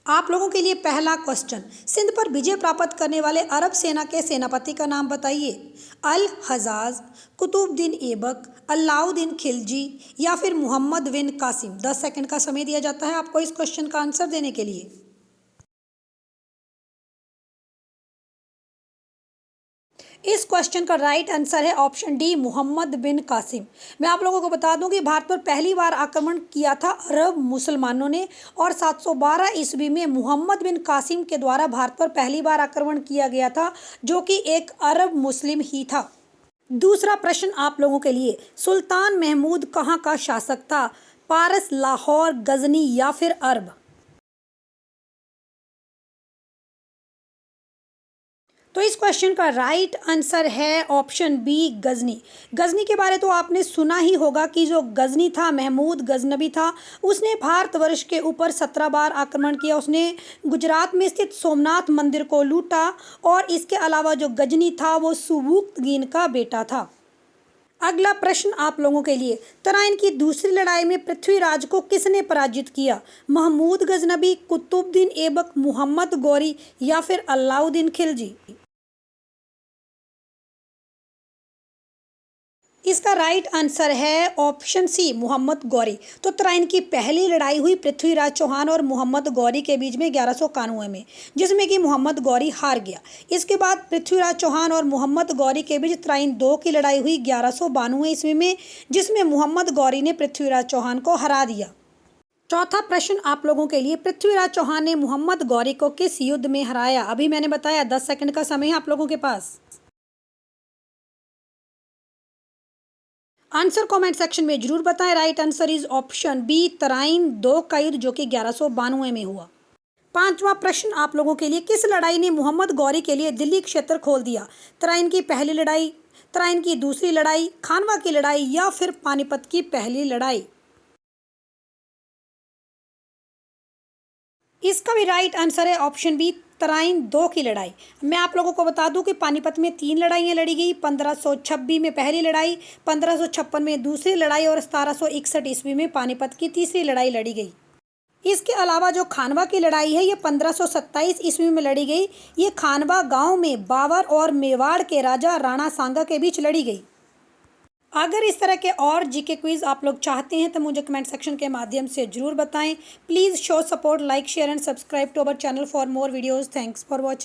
आप लोगों के लिए पहला क्वेश्चन, सिंध पर विजय प्राप्त करने वाले अरब सेना के सेनापति का नाम बताइए। अल हजाज, कुतुबुद्दीन ऐबक, अलाउद्दीन खिलजी या फिर मोहम्मद बिन कासिम। 10 सेकंड का समय दिया जाता है आपको इस क्वेश्चन का आंसर देने के लिए। इस क्वेश्चन का राइट आंसर है ऑप्शन डी, मोहम्मद बिन कासिम। मैं आप लोगों को बता दूं कि भारत पर पहली बार आक्रमण किया था अरब मुसलमानों ने और 712 ईस्वी में मोहम्मद बिन कासिम के द्वारा भारत पर पहली बार आक्रमण किया गया था, जो कि एक अरब मुस्लिम ही था। दूसरा प्रश्न आप लोगों के लिए, सुल्तान महमूद कहाँ का शासक था? पारस, लाहौर, गजनी या फिर अरब। तो इस क्वेश्चन का राइट आंसर है ऑप्शन बी, गजनी। गजनी के बारे तो आपने सुना ही होगा कि जो गजनी था, महमूद गजनबी था, उसने भारतवर्ष के ऊपर 17 बार आक्रमण किया। उसने गुजरात में स्थित सोमनाथ मंदिर को लूटा और इसके अलावा जो गजनी था वो सुबुक्तगीन का बेटा था। अगला प्रश्न आप लोगों के लिए, तराइन की दूसरी लड़ाई में पृथ्वीराज को किसने पराजित किया? महमूद गजनबी, कुतुबुद्दीन ऐबक, मोहम्मद गौरी या फिर अलाउद्दीन खिलजी। इसका राइट आंसर है ऑप्शन सी, मोहम्मद गौरी। तो तराइन की पहली लड़ाई हुई पृथ्वीराज चौहान और मोहम्मद गौरी के बीच में 1191 में, जिसमें कि मोहम्मद गौरी हार गया। इसके बाद पृथ्वीराज चौहान और मोहम्मद गौरी के बीच तराइन 2 की लड़ाई हुई 1192 ईस्वी में, जिसमें मोहम्मद गौरी ने पृथ्वीराज चौहान को हरा दिया। चौथा प्रश्न आप लोगों के लिए, पृथ्वीराज चौहान ने मोहम्मद गौरी को किस युद्ध में हराया? अभी मैंने बताया 10 सेकंड का समय है आप लोगों के पास। आंसर कमेंट सेक्शन में जरूर बताएं। Right answer is option B, Tarain 2 का युद्ध, जो कि 1192 में हुआ। पांचवा प्रश्न आप लोगों के लिए, किस लड़ाई ने मोहम्मद गौरी के लिए दिल्ली क्षेत्र खोल दिया? तराइन की पहली लड़ाई, तराइन की दूसरी लड़ाई, खानवा की लड़ाई या फिर पानीपत की पहली लड़ाई। इसका भी राइट आंसर है ऑप्शन बी, तराइन 2 की लड़ाई। मैं आप लोगों को बता दूं कि पानीपत में 3 लड़ाइयाँ लड़ी गई। 1526 में पहली लड़ाई, 1556 में दूसरी लड़ाई और 1761 ईस्वी में पानीपत की तीसरी लड़ाई लड़ी गई। इसके अलावा जो खानवा की लड़ाई है ये 1527 ईस्वी में लड़ी गई। ये खानवा गांव में बाबर और मेवाड़ के राजा राणा सांगा के बीच लड़ी गई। अगर इस तरह के और जीके क्विज आप लोग चाहते हैं तो मुझे कमेंट सेक्शन के माध्यम से जरूर बताएं। Please show support, like, share and subscribe to our channel for more videos. Thanks for watching.